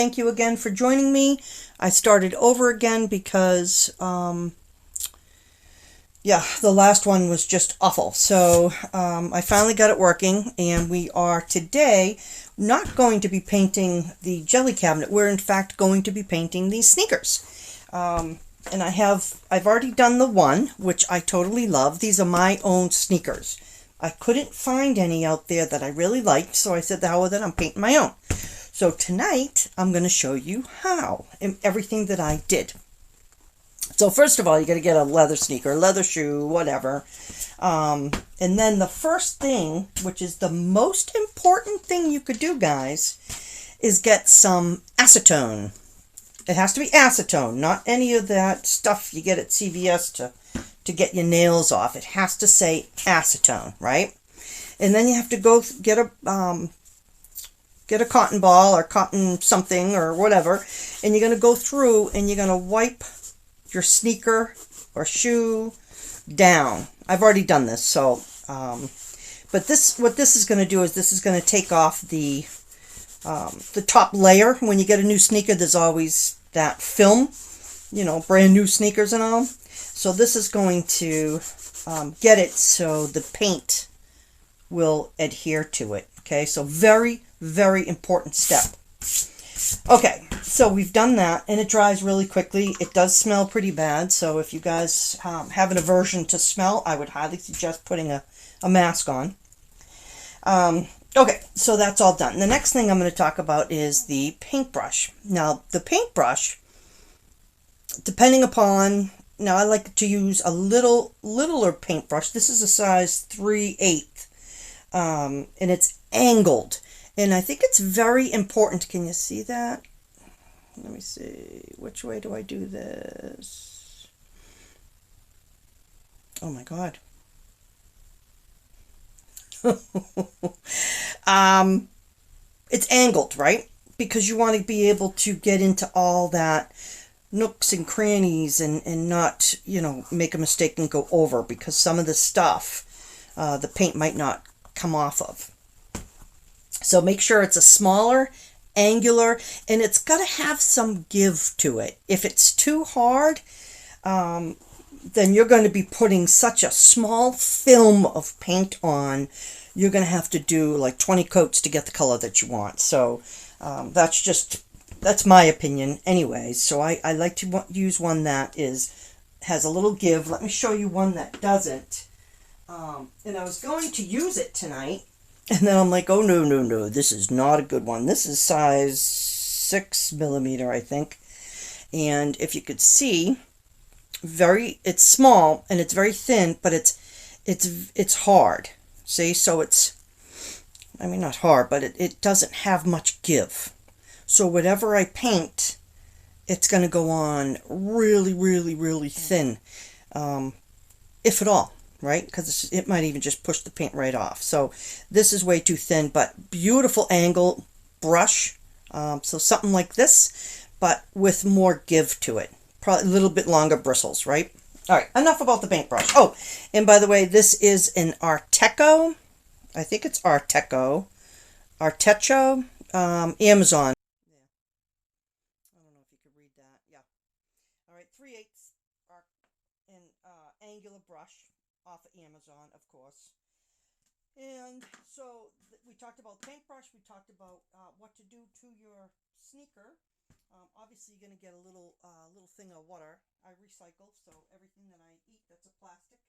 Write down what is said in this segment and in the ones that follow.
Thank you again for joining me. I started over again because, the last one was just awful. So I finally got it working, and we are today not going to be painting the jelly cabinet. We're in fact going to be painting these sneakers. And I've already done the one, which I totally love. These are my own sneakers. I couldn't find any out there that I really liked, so I said the hell with it, I'm painting my own. So tonight I'm going to show you how and everything that I did. So first of all, you got to get a leather sneaker, leather shoe, whatever. And then the first thing, which is the most important thing you could do, guys, is get some acetone. It has to be acetone, not any of that stuff you get at CVS to get your nails off. It has to say acetone, right? And then you have to go get a cotton ball or cotton something or whatever, and you're going to go through and you're going to wipe your sneaker or shoe down. I've already done this, so but what this is going to do is this is going to take off the top layer. When you get a new sneaker, there's always that film, brand new sneakers and all. So this is going to get it so the paint will adhere to it. Okay, so very, very important step. Okay, so we've done that, and it dries really quickly. It does smell pretty bad, so if you guys have an aversion to smell, I would highly suggest putting a mask on. Okay, so that's all done. The next thing I'm going to talk about is the paintbrush. Now, the paintbrush, depending upon, now I like to use a littler paintbrush. This is a size 3/8, and it's angled. And I think it's very important. Can you see that? Let me see. Which way do I do this? Oh my God. It's angled, right? Because you want to be able to get into all that nooks and crannies and not, make a mistake and go over, because some of the stuff, the paint might not come off of. So make sure it's a smaller, angular, and it's got to have some give to it. If it's too hard, then you're going to be putting such a small film of paint on. You're going to have to do like 20 coats to get the color that you want. So that's my opinion anyways. So I like to use one that has a little give. Let me show you one that doesn't. And I was going to use it tonight, and then I'm like, oh, no, this is not a good one. This is size 6mm, I think. And if you could see, it's small and it's very thin, but it's hard. See, so not hard, but it doesn't have much give. So whatever I paint, it's going to go on really, really, really thin, if at all. Right? Because it might even just push the paint right off. So this is way too thin, but beautiful angle brush. So something like this, but with more give to it. Probably a little bit longer bristles, right? All right, enough about the paintbrush. Oh, and by the way, this is an Artecho. I think it's Artecho. Artecho, Amazon. Yeah. I don't know if you could read that. Yeah. All right, 3/8 in angular brush off of Amazon, of course. And so we talked about paintbrush. We talked about what to do to your sneaker. Obviously, you're going to get a little thing of water. I recycle, so everything that I eat that's a plastic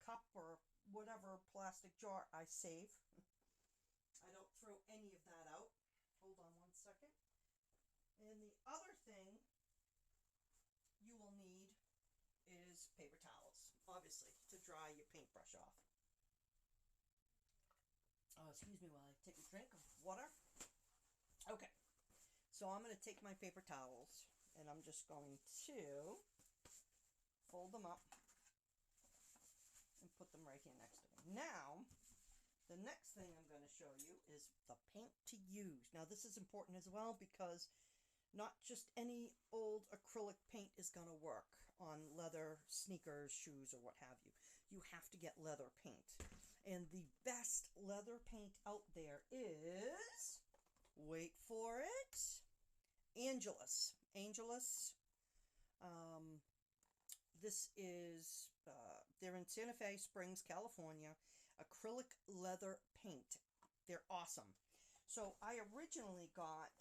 cup or whatever plastic jar, I save. I don't throw any of that out. Hold on one second. And the other thing you will need is paper towels, obviously, to dry your paintbrush off. Oh, excuse me while I take a drink of water. Okay, so I'm going to take my paper towels and I'm just going to fold them up and put them right here next to me. Now, the next thing I'm going to show you is the paint to use. Now, this is important as well because not just any old acrylic paint is going to work on leather sneakers, shoes, or what have you. You have to get leather paint. And the best leather paint out there is, wait for it, Angelus. This is, they're in Santa Fe Springs, California. Acrylic leather paint. They're awesome. So I originally got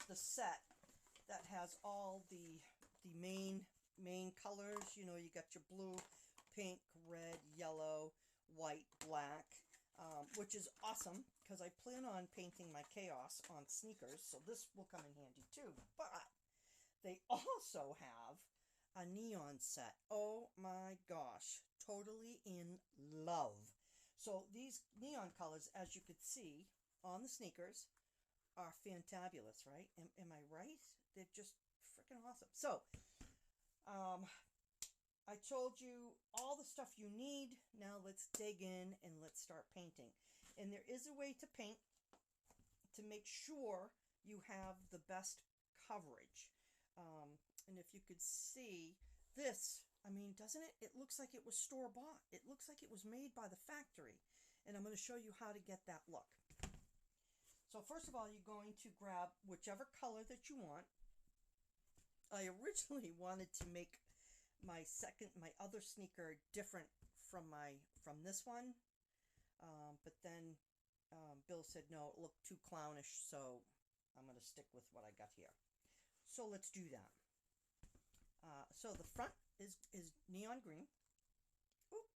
the set that has all the main colors. You know, you got your blue, pink, red, yellow, white, black, which is awesome because I plan on painting my Chaos on sneakers, so this will come in handy too. But they also have a neon set. Oh my gosh, totally in love. So these neon colors, as you could see on the sneakers, are fantabulous, right? Am I right? They're just freaking awesome. So, I told you all the stuff you need. Now let's dig in and let's start painting. And there is a way to paint to make sure you have the best coverage. And if you could see this, I mean, doesn't it? It looks like it was store-bought. It looks like it was made by the factory. And I'm going to show you how to get that look. So first of all, you're going to grab whichever color that you want. I originally wanted to make my other sneaker different from this one, but then Bill said no, it looked too clownish, so I'm going to stick with what I got here. So let's do that. So the front is neon green. Oop,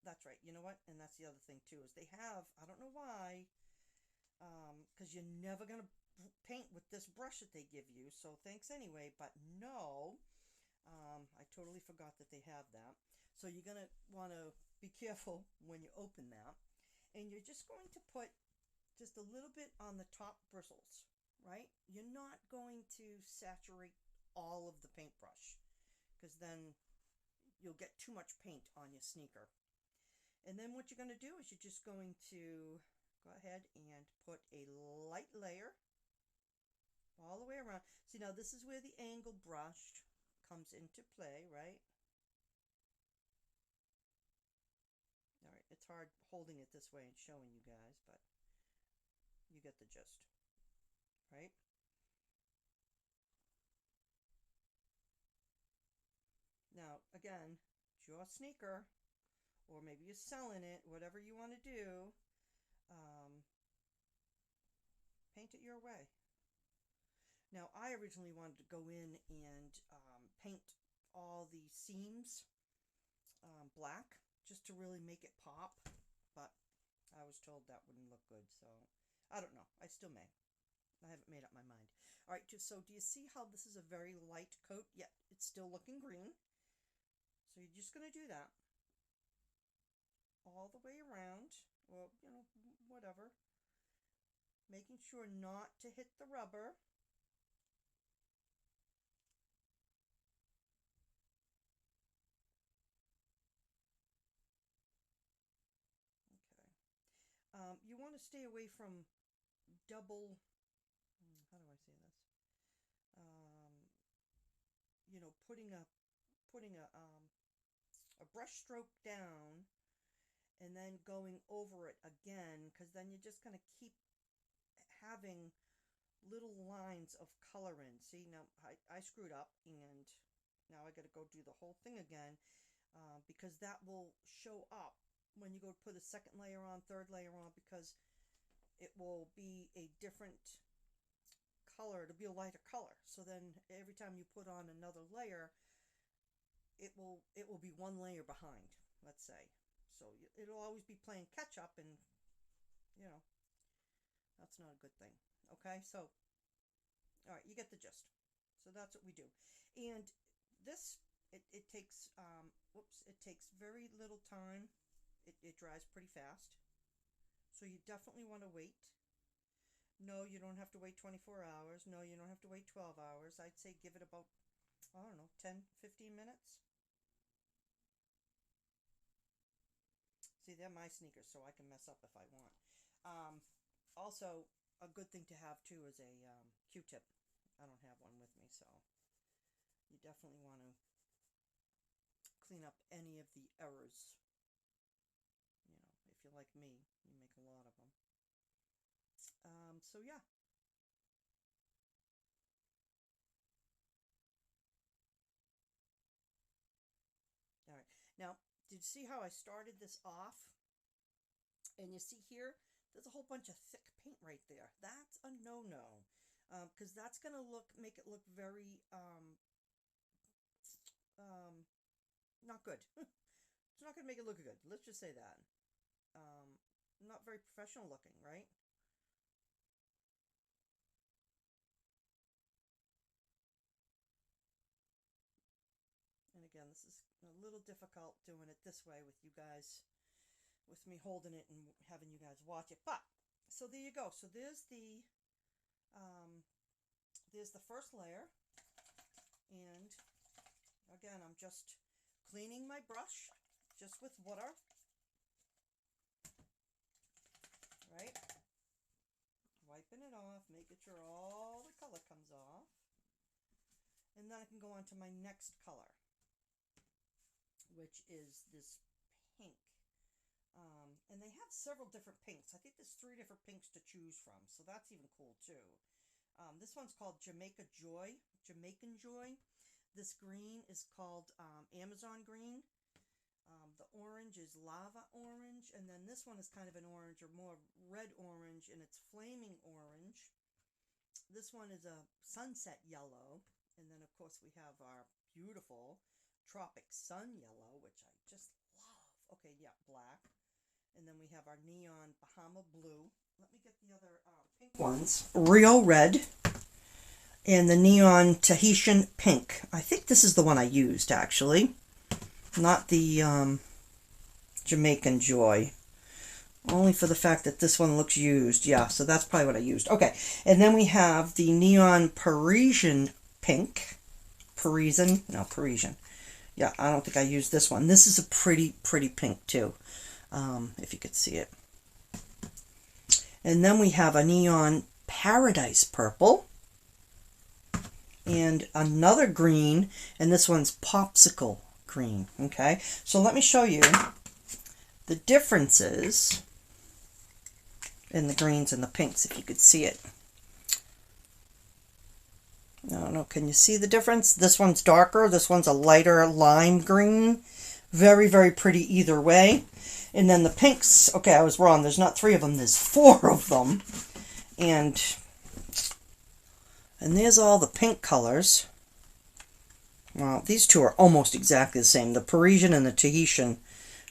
that's right. You know what? And that's the other thing too, is they have, I don't know why, because you're never going to paint with this brush that they give you, so thanks anyway, but no, I totally forgot that they have that. So you're going to want to be careful when you open that, and you're just going to put just a little bit on the top bristles, right? You're not going to saturate all of the paintbrush, because then you'll get too much paint on your sneaker. And then what you're going to do is you're just going to go ahead and put a light layer all the way around. See, now this is where the angle brush comes into play, right? All right, it's hard holding it this way and showing you guys, but you get the gist, right? Now, again, it's your sneaker, or maybe you're selling it, whatever you want to do. Paint it your way. Now, I originally wanted to go in and paint all the seams black, just to really make it pop, but I was told that wouldn't look good, so I don't know. I still may. I haven't made up my mind. All right, so do you see how this is a very light coat, yet it's still looking green? So you're just going to do that all the way around, or, you know, whatever. Making sure not to hit the rubber. Okay. You want to stay away from double, how do I say this? You know, putting a brush stroke down and then going over it again, because then you're just going to keep having little lines of color in. See, now I screwed up, and now I got to go do the whole thing again, because that will show up when you go to put a second layer on, third layer on, because it will be a different color. It'll be a lighter color. So then every time you put on another layer, it will be one layer behind, let's say. So it'll always be playing catch up, and you know, that's not a good thing. Okay, so all right, you get the gist. So that's what we do. And this, it takes it takes very little time. It dries pretty fast, so you definitely want to wait. No, you don't have to wait 24 hours. No, you don't have to wait 12 hours. I'd say give it about, I don't know, 10-15 minutes. See, they're my sneakers, so I can mess up if I want. Also, a good thing to have too is a Q-tip. I don't have one with me, so you definitely want to clean up any of the errors. You know, if you're like me, you make a lot of them. So yeah, Now, did you see how I started this off? And you see here, there's a whole bunch of thick paint right there. That's a no-no. Because that's going to make it look very, not good. It's not going to make it look good. Let's just say that. Not very professional looking, right? And again, this is a little difficult doing it this way with you guys, with me holding it and having you guys watch it. But, so there you go. So there's the first layer. And again, I'm just cleaning my brush just with water, right? Wiping it off, making sure all the color comes off. And then I can go on to my next color, which is this pink. And they have several different pinks. I think there's 3 different pinks to choose from, so that's even cool too. This one's called Jamaican Joy. This green is called Amazon green. The orange is lava orange, and then this one is kind of an orange or more red orange, and it's flaming orange. This one is a sunset yellow, and then of course we have our beautiful tropic sun yellow, which I just love. Okay, yeah, black. And then we have our neon Bahama blue. Let me get the other pink ones. Rio red and the neon Tahitian pink. I think this is the one I used, actually. Not the Jamaican Joy. Only for the fact that this one looks used. Yeah, so that's probably what I used. Okay, and then we have the neon Parisian pink. Parisian. Yeah, I don't think I used this one. This is a pretty pink too, if you could see it. And then we have a neon Paradise purple. And another green, and this one's Popsicle green. Okay, so let me show you the differences in the greens and the pinks, if you could see it. I don't know, can you see the difference? This one's darker, this one's a lighter lime green. Very pretty either way. And then the pinks, okay, I was wrong, there's not 3 of them, there's 4 of them. And there's all the pink colors. Well, these 2 are almost exactly the same. The Parisian and the Tahitian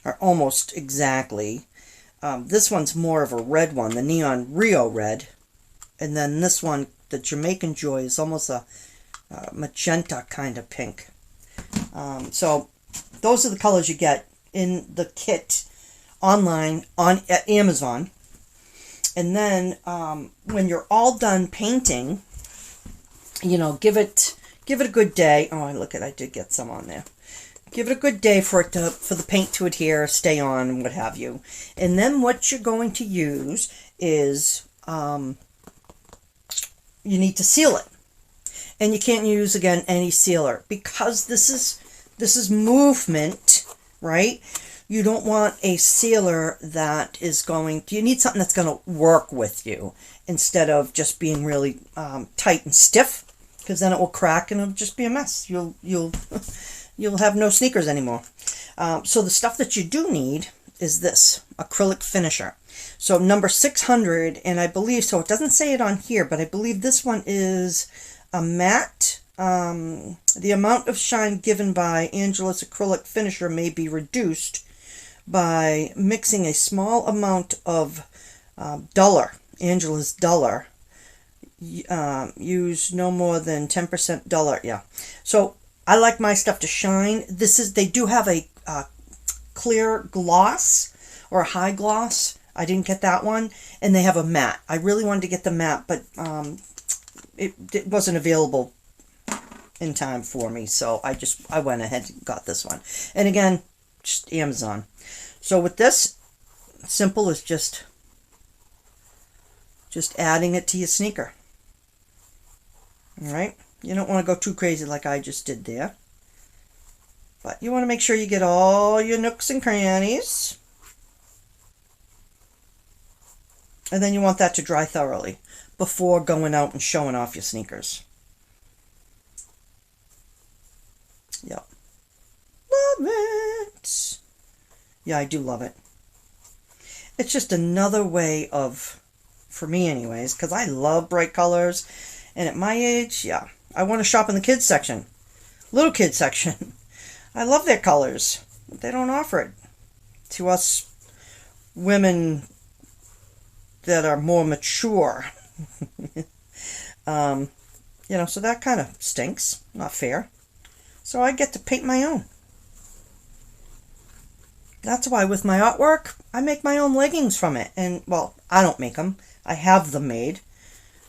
are almost exactly. This one's more of a red one, the neon Rio red. And then this one, the Jamaican Joy, is almost a magenta kind of pink. So those are the colors you get in the kit online at Amazon. And then when you're all done painting, you know, give it a good day. Oh, look at, I did get some on there. Give it a good day for the paint to adhere, stay on, and what have you. And then what you're going to use is you need to seal it. And you can't use, again, any sealer because this is movement, right? You don't want a sealer that is going to, you need something that's going to work with you instead of just being really tight and stiff, because then it will crack and it'll just be a mess. You'll have no sneakers anymore. So the stuff that you do need is this acrylic finisher. So number 600, and I believe, so it doesn't say it on here, but I believe this one is a matte. The amount of shine given by Angela's acrylic finisher may be reduced by mixing a small amount of duller, Angela's duller. Use no more than 10% duller. Yeah. So I like my stuff to shine. They do have a clear gloss or a high gloss. I didn't get that one. And they have a matte. I really wanted to get the matte, but it wasn't available in time for me. So I went ahead and got this one. And again, just Amazon. So with this, simple as just adding it to your sneaker. All right. You don't want to go too crazy like I just did there. But you want to make sure you get all your nooks and crannies. And then you want that to dry thoroughly before going out and showing off your sneakers. Yep. love it. Yeah, I do love it. It's just another way of, for me anyways, because I love bright colors. And at my age, yeah, I want to shop in the kids section. Little kids section. I love their colors. But they don't offer it to us women that are more mature. So that kind of stinks. Not fair. So I get to paint my own. That's why with my artwork, I make my own leggings from it. And, well, I don't make them. I have them made.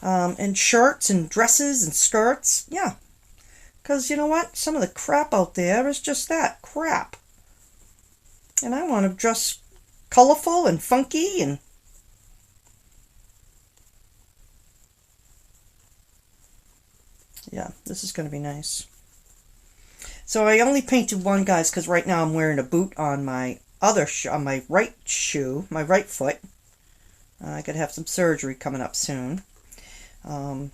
And shirts and dresses and skirts. Yeah. Because you know what? Some of the crap out there is just that. Crap. And I want to dress colorful and funky and... Yeah, this is going to be nice. So I only painted one, guys, because right now I'm wearing a boot on my on my right shoe, my right foot. I could have some surgery coming up soon. And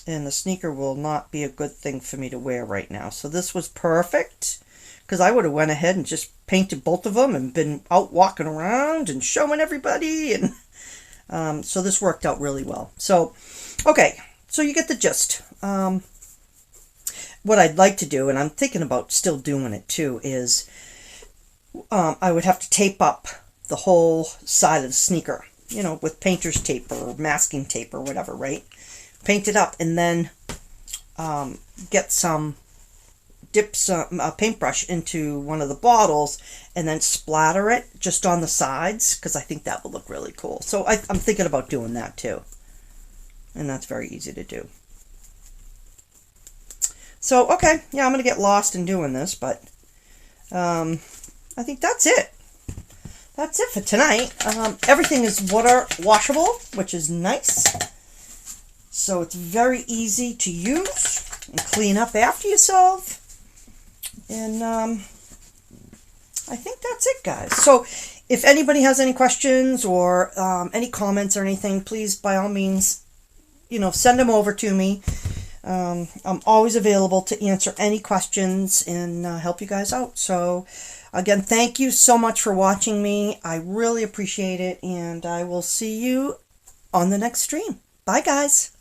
the sneaker will not be a good thing for me to wear right now. So this was perfect, because I would have went ahead and just painted both of them and been out walking around and showing everybody. And so this worked out really well. So, okay, so you get the gist. What I'd like to do, and I'm thinking about still doing it too, is I would have to tape up the whole side of the sneaker, with painter's tape or masking tape or whatever, right? Paint it up and then dip some paintbrush into one of the bottles and then splatter it just on the sides, because I think that will look really cool. So I'm thinking about doing that too. And that's very easy to do. So, okay, yeah, I'm going to get lost in doing this, but I think that's it. That's it for tonight. Everything is water washable, which is nice. So it's very easy to use and clean up after yourself. And I think that's it, guys. So if anybody has any questions or any comments or anything, please, by all means, send them over to me. I'm always available to answer any questions and help you guys out. So, again, thank you so much for watching me. I really appreciate it, and I will see you on the next stream. Bye, guys.